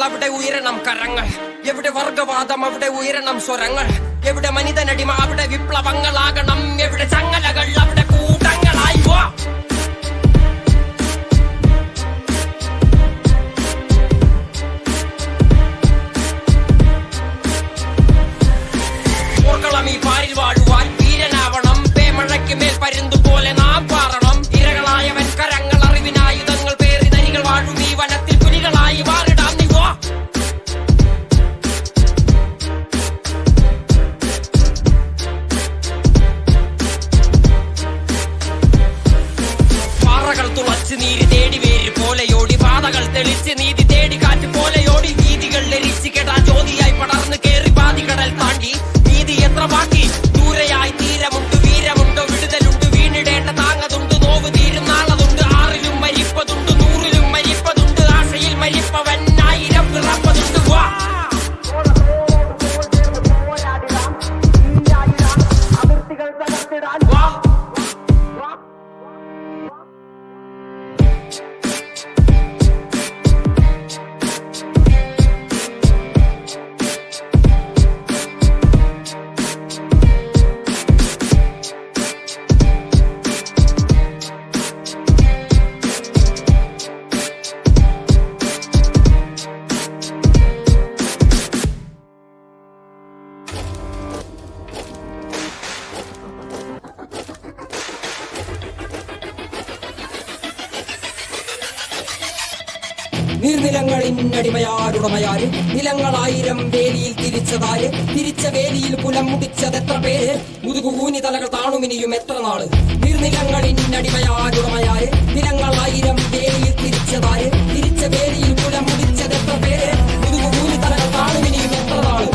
അവിടെ ഉയരണം കരങ്ങൾ. എവിടെ വർഗവാദം അവിടെ ഉയരണം സ്വരങ്ങൾ. എവിടെ മനിതനടിമ അവിടെ വിപ്ലവങ്ങളാകണം. എവിടെ ചങ്ങലകൾ അവിടെ കൂട്ടങ്ങളായി വാ. ഓർക്കണം ഈ പാരിൽ വാഴുവാൻ വീരനാവണം. പേമഴയ്ക്ക് മേൽ പരുന്തു പോലെ നാം പാറണം. ഇരകളായവൻ കരങ്ങൾ അറിവിനായുധങ്ങൾ പേറി തരികൾ വാഴും ഈ വനത്തിൽ പുലികളായി മാറിടാം നീ വാ. പാറകൾ തുളച്ച് നീര് തേടി വേര് പോലെയോടി. പാതകൾ തെളിച്ച് നീതി തേടി കാറ്റ് പോലെയോടി. വീതികൾ ലരിച്ച് കെടാ ജ്യോതിയായി പടർന്ന് കേറി പാതികടൽ താണ്ടി. നീതി എത്ര ബാക്കി ദൂരെയായി തീരമുണ്ട്. വീരമുണ്ട് വിടുതലുണ്ട് വീണിടേണ്ട താങ്ങതുണ്ട്. നോവ് തീരും നാളതുണ്ട്. 6ലും മരിപ്പതുണ്ട് 100ലും മരിപ്പതുണ്ട്. ആശയിൽ മരിപ്പവൻ 1000 പിറപ്പതുണ്ട് വാ. നീർനിലങ്ങളിന്നടിമയാരുടമയാര്. നിലങ്ങളായിരം വേലിയിൽ തിരിച്ചതാര്. തിരിച്ച വേലിയിൽ കുലം മുടിച്ചതെത്ര പേര്. മുതുകുകൂനി തലകൾ താണുമിനിയും എത്ര നാള്. നീർനിലങ്ങളിന്നടിമയാരുടമയാര്. നിലങ്ങളായിരം വേലിയിൽ തിരിച്ചതാര്. തിരിച്ച വേലിയിൽ കുലം മുടിച്ചതെത്ര പേര്. മുതുകുകൂനി തലകൾ താണുമിനിയും എത്ര നാള്.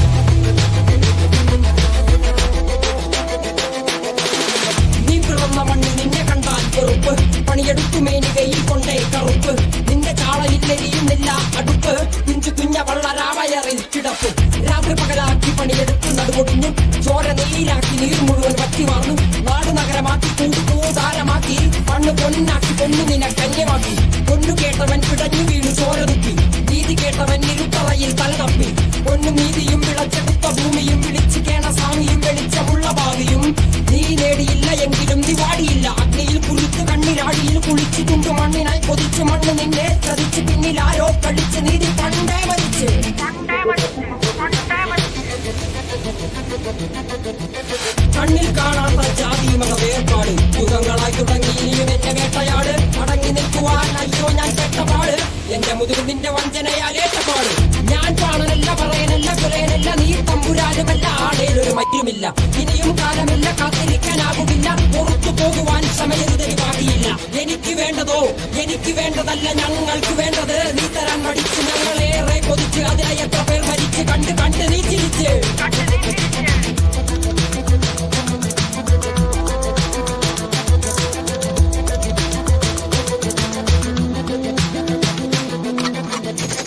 നീ പിറന്ന മണ്ണിൽ നിന്നെ കണ്ടാൽ വെറുപ്പ്. പണിയെടുത്തു മേനികയിൽ കൊണ്ടേ കറുപ്പ്. നിന്റെ ചാളയില്ലെരിയുന്നില്ല അടുപ്പ്. പിഞ്ചു കുഞ്ഞ വള്ളരാവയറിൽ കിടപ്പ്. രാത്രി പകലാക്കി പണിയെടുത്ത് നടുകൊടിഞ്ഞു. ചോര നീരാക്കി നീർ മുഴുവൻ പറ്റി വാർന്നു. നാട് നഗരമാക്കി കൂടാരമാക്കി. മണ്ണ് പൊന്നാക്കി പൊന്നു നിന കന്യമാക്കി. പൊന്നു കേട്ടവൻ പിടഞ്ഞു വീണു ചോര തുപ്പി. നീതി കേട്ടവൻ ഇരുട്ടറയിൽ തല തപ്പി. പൊന്നും നീതിയും വിളച്ചെടുത്ത ഭൂമിയും വിളിച്ചു കേണ സ്വാമിയും വെളിച്ചമുള്ള ഭാവിയും നീ നേടിയില്ല എങ്കിലും നീ വാടിയില്ല. അഗ്നിയിൽ കുളിച്ചു കണ്ണിലാടിയിൽ കുളിച്ചു തുണ്ടു മണ്ണിനായി കൊതിച്ചു. മണ്ണ് നിന്നെ ചതിച്ച് പിന്നിൽ ആരോ കളിച്ച് നീതി പണ്ടേ മരിച്ച്. കണ്ണിൽ കാണാത്ത ജാതി മത വേർപാട്. യുഗങ്ങളായി തുടങ്ങി ഇനിയും എന്നെ വേട്ടയാട്. അടങ്ങി നിൽക്കുവാൻ അയ്യോ ഞാൻ പെട്ടപാട്. എന്റെ മുതുകിൽ നിന്റെ വഞ്ചനയാലേറ്റപാട്. ഞാൻ പാണനല്ല പറയനല്ല കുലയനല്ല. നീ തമ്പുരാനുമല്ല ആടേലൊരു മറ്റുമില്ല. ഇനിയും കാലമില്ല കാത്തിരിക്കാനാകുമില്ല. പുറത്തു പോകുവാൻ സമയരുതരി ബാക്കിയില്ല. എനിക്ക് വേണ്ടതോ എനിക്ക് വേണ്ടതല്ല ഞങ്ങൾക്ക് വേണ്ടത്. നീ തരാൻ മടിച്ച് ഞങ്ങളേറെ കൊതിച്ച്. അതിനായി എത്ര പേർ മരിച്ച്. കണ്ട് കണ്ട് നീ ചിരിച്ച്.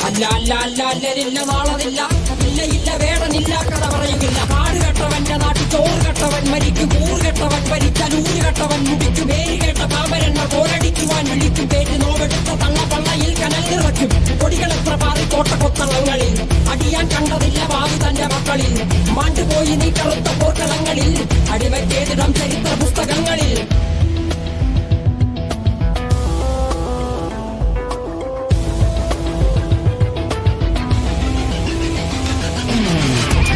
അല്ല അല്ല അല്ല അല്ലരില്ല നാളതില്ല. ഇല്ല ഇല്ല വേടനില്ല കഥ പറയുകില്ല. കാട് കെട്ടവന്റെ നാട്ടിൽ ചോറ് കെട്ടവൻ മരിക്കും. കൂറ് കെട്ടവൻ ഭരിച്ചാൽ ഊര് കെട്ടവൻ മുടിക്കും. പേര് കേട്ട പാമ്പരന്മാർ പോരടിക്കുവാൻ വിളിക്കും. പേര് നോവെടുത്ത തള്ളപ്പള്ളയിൽ കനൽ നിറയ്ക്കും. കൊടികളെത്ര പാറി കോട്ട കൊത്തളങ്ങളിൽ. അടിയാൻ കണ്ടതില്ല ഭാവി തന്റെ മക്കളിൽ. മാണ്ടുപോയി നീ കറുത്ത പോർക്കളങ്ങളിൽ. അടിമയ്ക്കേതിടം ചരിത്ര പുസ്തകങ്ങളിൽ.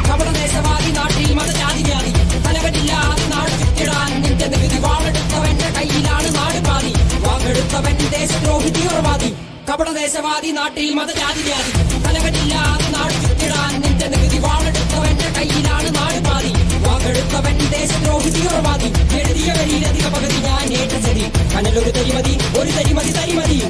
കപടദേശവാദി നാട്ടിൽ മതജാതി വ്യാധി. തലവനില്ലാതെ നാട് ചുറ്റിടാൻ നിന്റെ നികുതി. വാളെടുത്തവന്റെ കയ്യിലാണ് നാട് പാതി. വാങ്ങെടുത്തവൻ ദേശദ്രോഹി തീവ്രവാദി. കപടദേശവാദി നാട്ടിൽ മതജാതി വ്യാധി. തലവനില്ലാതെ നാട് ചുറ്റിടാൻ നിന്റെ നികുതി. വാളെടുത്തവന്റെ കയ്യിലാണ് നാട് പാതി. വാങ്ങെടുത്തവൻ ദേശദ്രോഹി തീവ്രവാദി. എഴുതിയ വരിയിലധിക പകുതി ഞാൻ ഏറ്റ ചെടി. കനലൊരു തരിമതി ഒരു തരിമതി തരിമതി.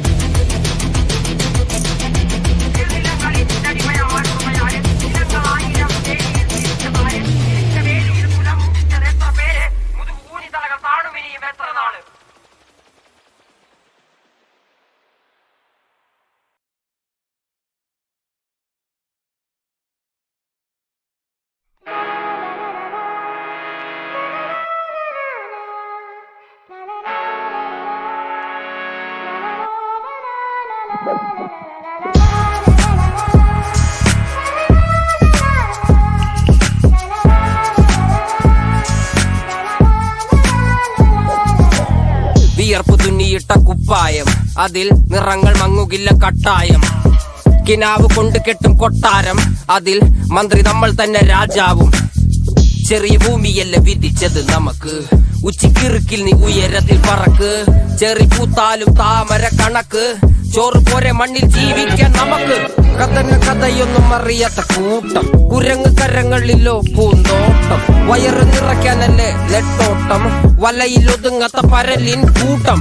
വിയർപ്പ് തുന്നിയിട്ട കുപ്പായം, അതിൽ നിറങ്ങൾ മങ്ങുകില്ല കട്ടായം. കിനാവ് കൊണ്ട് കെട്ടും കൊട്ടാരം, അതിൽ മന്ത്രി നമ്മൾ തന്നെ രാജാവും. ചെറിയ ഭൂമിയല്ല വിധിച്ചത് നമുക്ക്, ഉച്ചിക്കിറുക്കിൽ നീ ഉയരത്തിൽ പറക്ക്. ചെറി പൂത്താലും താമര കണക്ക്, ചോറ് പോരെ മണ്ണിൽ ജീവിക്കാൻ നമുക്ക്. കഥന കഥയൊന്നും അറിയാത്ത കൂട്ടം, കുരങ്ങ് കരങ്ങളിലോ പൂന്തോട്ടം. വയറ് നിറയ്ക്കാനല്ലേ നെട്ടോട്ടം, വലയിൽ ഒതുങ്ങാത്ത പരലിൻ കൂട്ടം.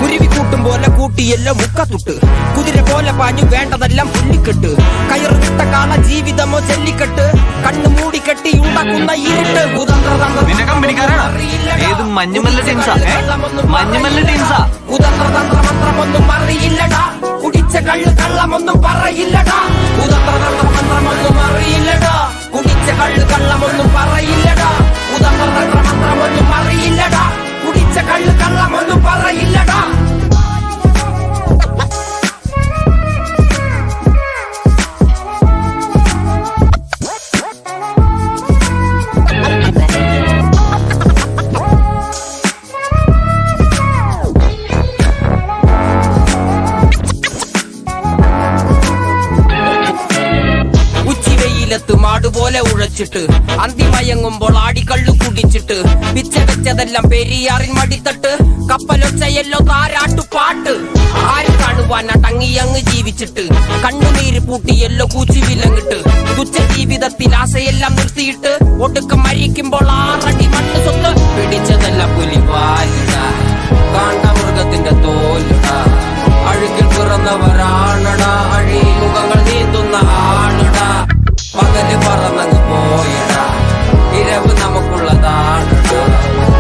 കുരുവി കൂട്ടും പോലെ കൂട്ടിയല്ലോ മുക്കത്തുട്ട്, കുതിര പോലെ പാഞ്ഞു വേണ്ടതെല്ലാം പുല്ലിക്കെട്ട്. കയറ് വിട്ട കാല ജീവിതമോ ജല്ലിക്കെട്ട്, കണ്ണു മൂടിക്കെട്ടി ഉണ്ടാക്കുന്ന ഇരുട്ട്. കുതന്ത്രതന്ത്രമന്ത്രമൊന്നും അറിയില്ലടാ, കുടിച്ച കള്ള് കള്ളമൊന്നും പറയില്ലടാ. കുതന്ത്രതന്ത്രമന്ത്രമൊന്നും അറിയില്ലടാ, കുടിച്ച കള്ള് കള്ളമൊന്നും പറയില്ലടാ. കുതന്ത്രതന്ത്രമന്ത്രമൊന്നും അറിയില്ലടാ, കുടിച്ച കള്ള് കള്ളമൊന്നും പറയില്ലടാ. മാടുപോലെ ഉഴച്ചിട്ട് അന്തിമയങ്ങുമ്പോൾ ആടിക്കള്ളു കുടിച്ചിട്ട്, പിച്ച വെച്ചതെല്ലാം പെരിയാറിൻ മടിത്തട്ട്. കപ്പലൊച്ചയല്ലോ താരാട്ടുപാട്ട്, ആര് കാണുവാൻ അടങ്ങിയങ്ങ് ജീവിച്ചിട്ട്. കണ്ണുനീര് പൂട്ടിയല്ലോ കൂച്ചി വിലങ്ങിട്ട്, തുച്ഛ ജീവിതത്തിൽ ആശയെല്ലാം നിർത്തിയിട്ട്. ഒടുക്കം മരിക്കുമ്പോൾ 6 അടി മണ്ണ് സ്വത്ത്. പിടിച്ചതെല്ലാം പുലിവാലിട, കാണ്ടമൃഗത്തിന്റെ തോലിട. അഴുകിൽ പിറന്നവരാണടാ, അഴിമുഖങ്ങൾ നീന്തുന്ന ആളിടാ. പകല് പറന്നങ്ങ് പോയടാ, ഇരവ് നമുക്കുള്ളതാണടാ.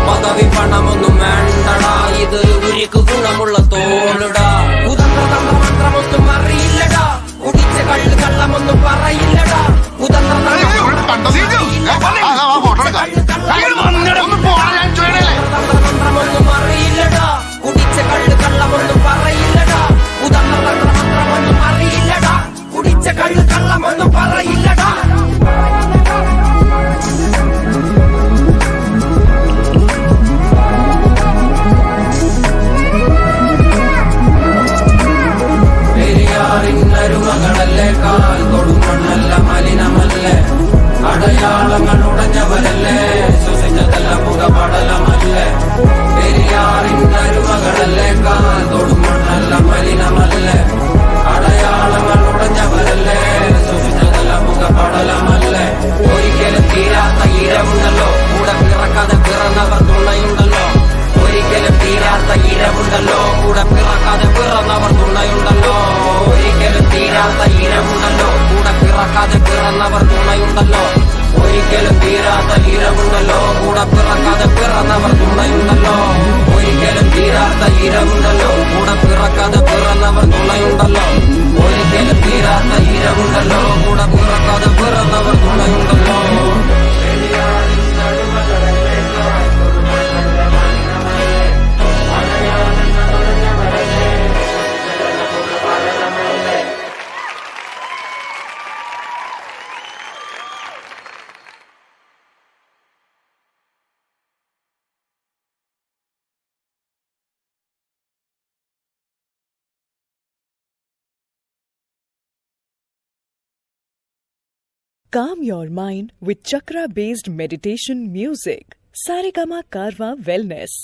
പദവി പണമൊന്നും വേണ്ടടാ, ഇത് ഉരുക്ക് ഗുണമുള്ള തോളിടാ. കുതന്ത്രതന്ത്രമന്ത്രമൊന്നും അറിയില്ലടാ, കുടിച്ച കള്ള് കള്ളമൊന്നും പറയില്ലടാ. കുതന്ത്രതന്ത്രമന്ത്രമൊന്നും അറിയില്ലടാ, കുടിച്ച കള്ള് കള്ളമൊന്നും പറയില്ലടാ. കുതന്ത്രതന്ത്രമന്ത്രമൊന്നും അറിയില്ലടാ, കുടിച്ച കള്ള് കള്ളമൊന്നും പറയില്ലടാ. പെരിയാറിന്നരുമകളല്ലേ, കാൽ തൊടുമണ്ണല്ല മലിനമല്ലേ. അടയാളങ്ങൾ ഉടഞ്ഞവരല്ലേ, ശ്വസിച്ചതെല്ലാം പുകപടലമല്ലേ. പെരിയാറിന്നരുമകളല്ലേ, കാൽ തൊടുമണ്ണല്ല മലിനമല്ലേ. അടയാളങ്ങൾ ഉടഞ്ഞവരല്ലേ, ശ്വസിച്ചതെല്ലാം പുകപടലമല്ലേ. ഒരിക്കലും തീരാത്ത ഇരവുണ്ടല്ലോ, കൂടെ പിറക്കാതെ പിറന്നവർ തുണയുണ്ടല്ലോ. ഒരിക്കലും തീരാത്ത ഇരവുണ്ടല്ലോ, കൂടെ പിറക്കാതെ പിറന്നവർ തുണയുണ്ടല്ലോ. ഒരിക്കലും തീരാത്ത ഇരവുണ്ടല്ലോ, കൂടെ പിറക്കാതെ പിറന്നവർ തുണയുണ്ടല്ലോ. ഒരിക്കലും തീരാത്ത ഇരവുണ്ടല്ലോ, കൂടെ പിറക്കാതെ പിറന്നവർ തുണയുണ്ടല്ലോ. ഒരിക്കലും തീരാത്ത ഇരവുണ്ടല്ലോ, കൂടെ പിറക്കാതെ പിറന്നവർ തുണയുണ്ടല്ലോ. ഒരിക്കലും തീരാത്ത ഇരവുണ്ടല്ലോ, കൂടെ പിറക്കാതെ പിറന്നവർ തുണയുണ്ടല്ലോ. Calm your mind with chakra-based meditation music. Saregama Karwa Wellness.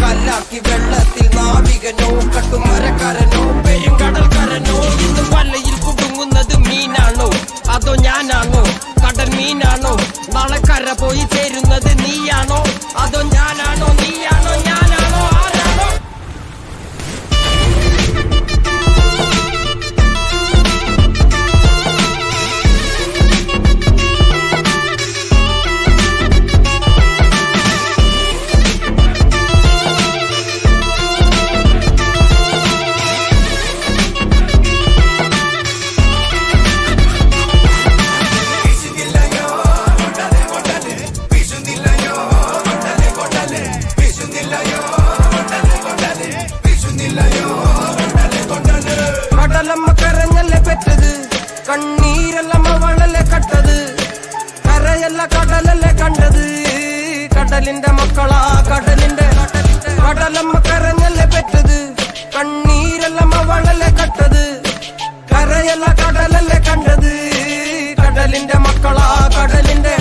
കല്ലാക്കി വെള്ളത്തിൽ നാവികനോ കട്ടുമരക്കാരനോ പെരുങ്കടൽക്കാരനോ ഇന്ന് വലയിൽ കുടുങ്ങുന്നത് മീനാണോ അതോ ഞാനാണോ കടൽ മീനാണോ നാളെ കര പോയി ചേരുന്നത് നീയാണോ അതോ ഞാനാണോ നീയാണോ ഞാനാണോ ആരാണോ കടലമ്മ കരഞ്ഞല്ലേ പെറ്റത് കണ്ണീരല്ലമ്മ വളല്ലേ കട്ടത് കരയല്ല കടലല്ലേ കണ്ടത് കടലിന്റെ മക്കളാ കടലമ്മ കരഞ്ഞല്ലേ പെറ്റത് കണ്ണീരല്ലമ്മ വളല്ലേ കട്ടത് കരയല്ല കടലല്ലേ കണ്ടത് കടലിന്റെ മക്കളാ കടലിന്റെ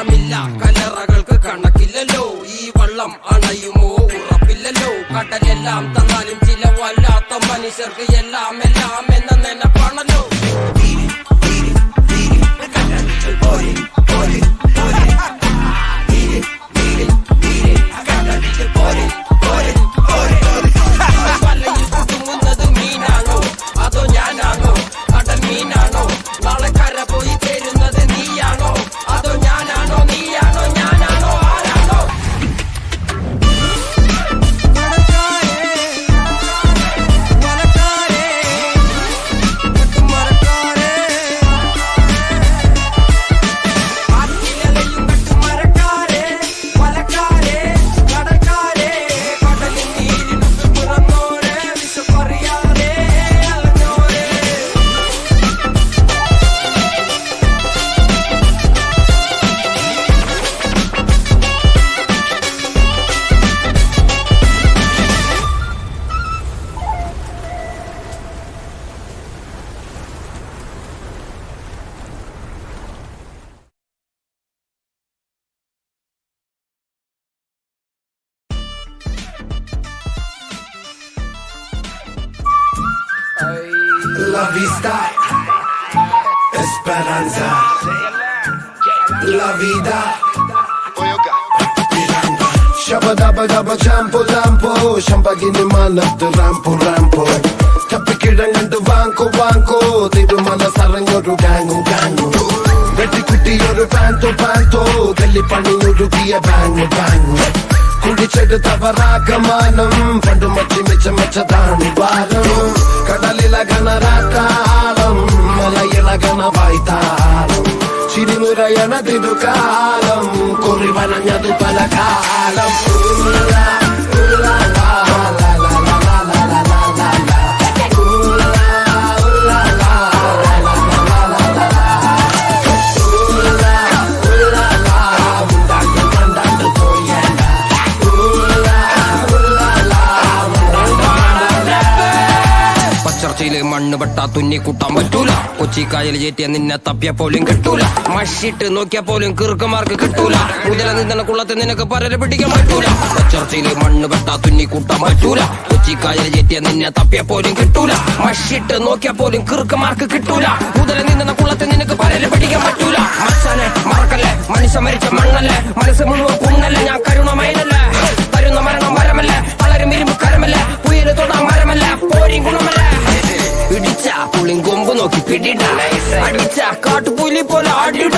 ില്ല കലറകൾക്ക് കണക്കില്ലല്ലോ ഈ വള്ളം അണയുമോ ഉറപ്പില്ലല്ലോ കടലെല്ലാം തന്നാലും ചില വല്ലാത്ത മനുഷ്യർക്ക് എല്ലാം എല്ലാം എന്ന നെനപ്പാണല്ലോ വലയിൽ കുടുങ്ങുന്നത് മീനാണോ അതോ ഞാനാണോ കടൽ മീനാണോ നാളെ കര പോയി ചേരുന്നത് നീയാണോ അതോ ഞാനാണോ നീയാണോ ഞാനാണോ ആരാണോ La vista, esperanza, la vida. Shabba dabba dabba jampo lampo, shambagini manattu rampo. Tappikidangandu vanko, tirumala sarangoru gangu. വെട്ടിക്കുട്ടിയൊരു പാന്തോ തല്ലിപ്പണിയൊരുക്കിയ ബാങ്ങു കുടിച്ചെടുത്തവറാകമാനം പണ്ടു മച്ചതാണ് ഭാരം കടലിലകണരാട്ടാളം മലയിളകണ വായ്ത്താളം ചിരിനുരയണതിരു കാലം കുറിവനഞ്ഞതു പല കാലം ചർച്ചയില് മണ്ണ് പെട്ടാ തുന്നി കൂട്ടാൻ പറ്റൂല കൊച്ചിക്കായൽ ചേറ്റിയ നിന്നെ തപ്പിയ പോലും കിട്ടൂല മഷിട്ട് നോക്കിയ പോലും കീർക്കമാർക്ക് കിട്ടൂല മുതല നിന്ന കുളത്ത് നിനക്ക് പരരെ പിടിക്കാൻ പറ്റൂല ചർച്ചയില് മണ്ണ് പെട്ടാ തുന്നി കൂട്ടാൻ പറ്റൂല കൊച്ചിക്കായൽ ചേറ്റിയ നിന്നെ തപ്പിയ പോലും കിട്ടൂല മഷിട്ട് നോക്കിയ പോലും കീർക്കമാർക്ക് കിട്ടൂല മുതല നിന്ന കുളത്ത് നിനക്ക് പരരെ പിടിക്കാൻ പറ്റൂല മച്ചാനെ മറക്കല്ലേ മനുഷ്യ മരിച്ച മണ്ണല്ലേ മനസ്സ് മുഴുവൻ പുണ്ണല്ലേ ഞാൻ കരുണമയനല്ലേ തരുന്ന മരണം മരമല്ലേ വളരും ഇരുമ്പ് കരമല്ലേ പുയല് തൊടാൻ മരമല്ല പോരിയും ഗുണമല്ലേ ഇടിച്ച പുളിയും കൊമ്പ് നോക്കി പിടിട അടിച്ച കാട്ടുപുലി പോലെ ആടിട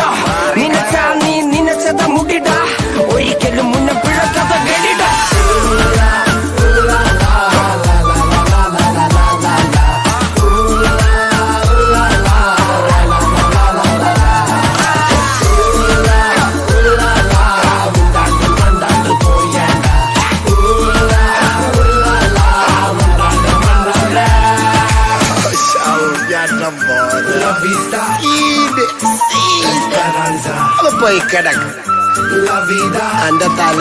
നിനച്ച നീ നിനച്ചത മുടിട ഒരിക്കലും മുന്നേ പിഴക്കാത്ത ഗടിട La vista, esperanza, പോയി കിടക്ക് la vida. എന്റെ തല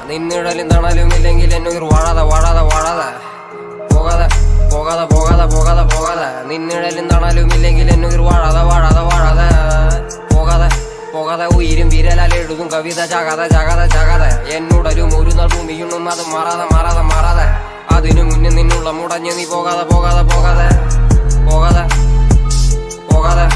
നിന്നിടലും തണലും ഇല്ലെങ്കിൽ എന്നുയിർ വാഴാതെ വാഴാതെ വാഴാതെ പോകാതെ പോകാതെ പോകാതെ പോകാതെ പോകാതെ നിന്നിടലും തണലും ഇല്ലെങ്കിൽ എന്നുയിർ വാഴാതെ വാഴാതെ വാഴാതെ പോകാതെ പോകാതെ ഉയരും വിരലെഴുതും കവിത ചാകാതെ ചാകാതെ ചാകാതെ എന്നുടലും ഒരു നാൾ ഭൂമിയുണ്ണും അത് മാറാതെ മാറാതെ മാറാതെ അതിനു മുന്നേ നിന്നുള്ള മുടഞ്ഞ് നീ പോകാതെ പോകാതെ പോകാതെ പോകാതെ പോകാതെ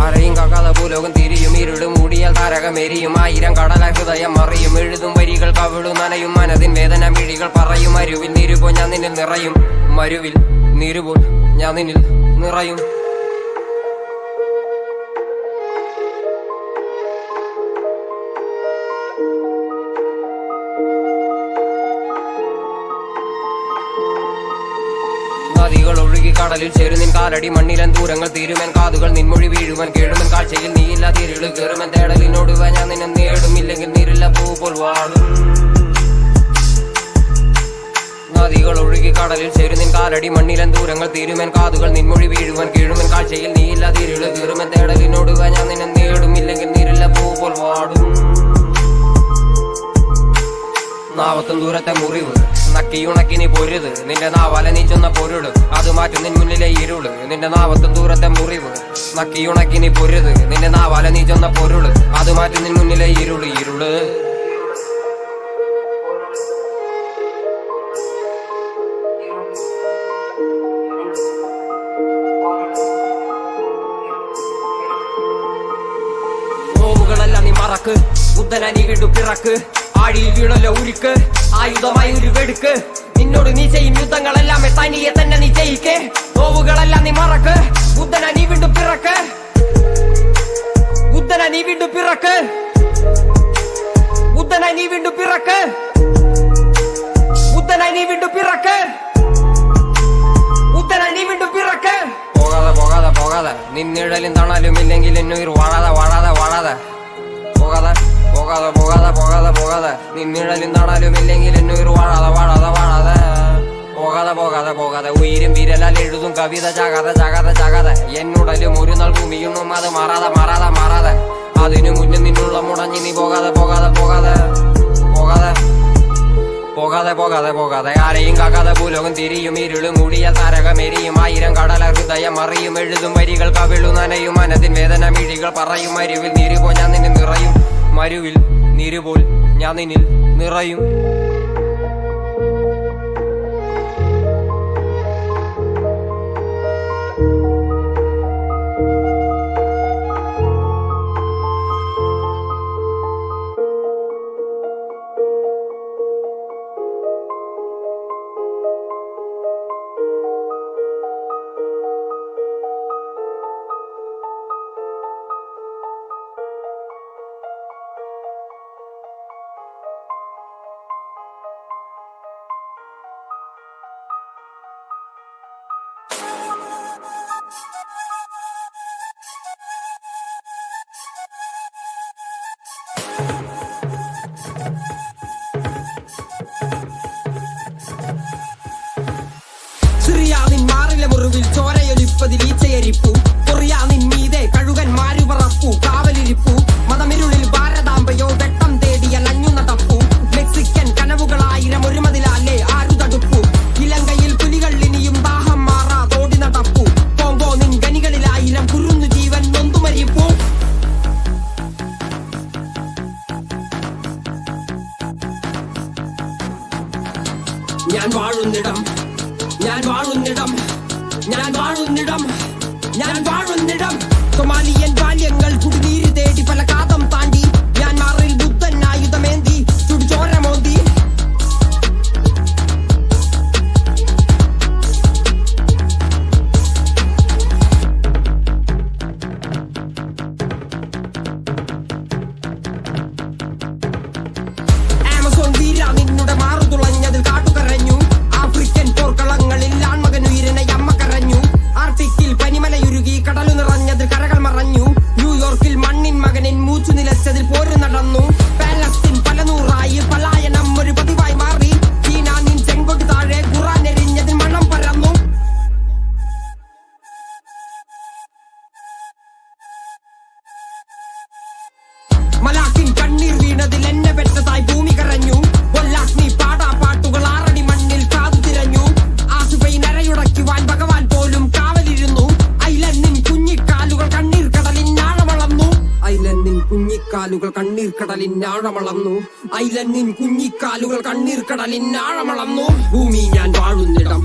ആരെയും കാക്കാതെ ഭൂലോകം തിരിയും ഇരുളും മൂടിയാൽ താരകമെരിയും ആയിരം കടല ഹൃദയം മറിയും എഴുതും വരികൾ കവിളും നനയും മനതിൻ വേദന മിഴികൾ പറയും മരുവിൽ നീരുപോ ഞാൻ നിന്നിൽ നിറയും മരുവിൽ നീരുപോൽ ഞാൻ നിന്നിൽ നിറയും നദികൾ ഒഴുകി കടലിൽ ചേരുന്നിൻ കാലടി മണ്ണിലൻ ദൂരങ്ങൾ തീരുമൻ കാതുകൾ നിൻമൊഴി വീഴുവൻ കേഴുമൻ കാഴ്ചയിൽ നീയില്ല തിരിള് കയറുമൻ തേടലിനോട് ഞാൻ നിന്നെ നേടുമില്ലെങ്കിൽ നീരില്ല പൂപോൽ വാടും നദികൾ ഒഴുകി കടലിൽ ചേരുന്നിൻ കാലടി മണ്ണിലൻ ദൂരങ്ങൾ തീരുമൻ കാതുകൾ നിൻമൊഴി വീഴുവൻ കേഴുമൻ കാഴ്ചയിൽ നീയില്ല തിരിള് കയറുമൻ തേടലിനോട് ഞാൻ നിന്നെ നേടുമില്ലെങ്കിൽ നീരില്ല പൂപോൽ വാടും നാവത്തും ദൂരത്തെ മുറിവ് നക്കിയുണക്കി നീ പൊരുത് നിന്റെ നാവാല നീ ചെന്ന പൊരുട് അത് മാറ്റും നിൻ മുന്നിലെ ഇരുള് നിന്റെ നാവത്തും ദൂരത്തെ മുറിവ് നക്കിയുണക്കി നീ പൊരുത് നിന്റെ നാവാല നീ ചെന്ന പൊരുള് അത് മാറ്റും നിൻ മുന്നിലെ ഇരുള് ഇരുള് നോവുകളെല്ലാം നീ മറക്ക് ബുദ്ധന നീ വിടു പിറക്ക് ആഴിയിൽ വീണല്ലോ ഉരുക്ക് ആയുധമായി ഒരു വെടുക്ക് നിന്നോട് നീ ചെയ്യും യുദ്ധങ്ങളെല്ലാം തനിയെ തന്നെ നീ ജയിക്കേ നോവുകളെല്ലാം നീ മറക്ക് ബുദ്ധന നീ വീണ്ടും പിറക്ക് ബുദ്ധന നീ വീണ്ടും പിറക്ക് ബുദ്ധന നീ വീണ്ടും പിറക്ക് ബുദ്ധന നീ വീണ്ടും പിറക്ക് ബുദ്ധന നീ വീണ്ടും പിറക്ക് പോകാതെ പോകാതെ പോകാതെ നിന്നിടലും തണലും ഇല്ലെങ്കിൽ എന്നുയിർ വാഴാതെ വാഴാതെ വാഴാതെ പോകാതെ പോകാതെ പോകാതെ പോകാതെ പോകാതെ നിന്നിടലും തണലും ഇല്ലെങ്കിൽ എന്നുയിർ വാഴാതെ വാഴാതെ വാഴാതെ പോകാതെ പോകാതെ പോകാതെ ഉയരും വിരലെഴുതും കവിത ചാകാതെ ചാകാതെ ചാകാതെ എന്നുടലും ഒരു നാൾ ഭൂമിയുണ്ണും അത് മാറാതെ മാറാതെ മാറാതെ അതിനു മുന്നേ നിന്നുള്ള മുടഞ്ഞ് നീ പോകാതെ പോകാതെ പോകാതെ പോകാതെ പോകാതെ പോകാതെ പോകാതെ ആരെയും കാക്കാതെ ഭൂലോകം തിരിയും ഇരുളും മൂടിയാൽ താരകമെരിയും ആയിരം കടല ഹൃദയം മറിയും എഴുതും വരികൾ കവിളു നനയും മനതിൻ വേദന മിഴികൾ പറയും മരുവിൽ നീരുപോ ഞാൻ നിന്നിൽ നിറയും മരുവിൽ നീരുപോൽ ഞാൻ നിന്നിൽ നിറയും സിറിയാനിൻ മാറിലെ മുറിവിൽ ചോരയൊലിപ്പതിൽ ഈച്ചയരിപ്പു കൊറിയാനിൻ മീതെ കഴുകന്മാരു പറപ്പു കാവലിരിപ്പു മതമിരുളിൽ ഭാരതാംബയോ വെട്ടം തേടിയ ലഞ്ഞു നടപ്പു മെക്സിക്കൻ കനവുകളായിരം ഒരുമതിലാലേ ആരു തടുപ്പു ഇലങ്കയിൽ പുലികൾ ഇനിയും ദാഹം മാറാ തോടി നടപ്പു കോങ്കോ നിൻ ഗനികളിലായിരം കുരുന്നു ജീവൻ നൊന്തുമരിപ്പു ഞാൻ വാഴുന്നിടം ഞാൻ വാഴുന്നിടം ഞാൻ വാഴുന്നിടം ഞാൻ വാഴുന്നിടം സൊമാലിയൻ ബാല്യങ്ങൾ കുടിനീര് തേടി പല കാതം താണ്ടി ഞാൻ മാറിൽ ബുദ്ധൻ ആയുധമേന്തി ചുടുചോര മോന്തി ആമസോൺ വീര നിന്നുടെ മാറു തുളഞ്ഞതിൽ കാട്ടുകരഞ്ഞു ആഫ്രിക്കൻ പോർക്കളങ്ങളിൽ ആൺമകനുയരനെ അമ്മ കരഞ്ഞു ആർട്ടിക്കിൽ പനിമലയുരുകി കടലു നിറഞ്ഞതിൽ കരകൾ മറഞ്ഞു ന്യൂയോർക്കിൽ മണ്ണിൻ മകനിൻ മൂച്ചു നിലച്ചതിൽ പോരു നടന്നു പാലസ്തീൻ പല നൂറായി പലായനം ഒരു പതിവായി മാറി ചീന നിൻ ചെങ്കൊടി താഴെ ഖുറാൻ എരിഞ്ഞതിൽ മണം പരന്നു മലാക്കിൻ കണ്ണീർ വീണതിൽ എന്നെ പെറ്റതായി ഭൂമി കരഞ്ഞു കൊല്ലാഗ്നി പാടാ പാട്ടുകൾ ആറടി മണ്ണിൽ കാതു തിരഞ്ഞു ആസുപൈ നരയുടയ്ക്കുവാൻ ഭഗവാൻ പോലും കാവലിരുന്നു ഐലന്നിൻ കുഞ്ഞിക്കാലുകൾ കണ്ണീർ കടലിനാഴമളന്നു ഐലന്നിൻ കുഞ്ഞിക്കാലുകൾ കണ്ണീർ കടലിനാഴമളന്നു ഐലന്നിൻ കുഞ്ഞിക്കാലുകൾ കണ്ണീർ കടലിനാഴമളന്നു ഭൂമി ഞാൻ വാഴുന്നിടം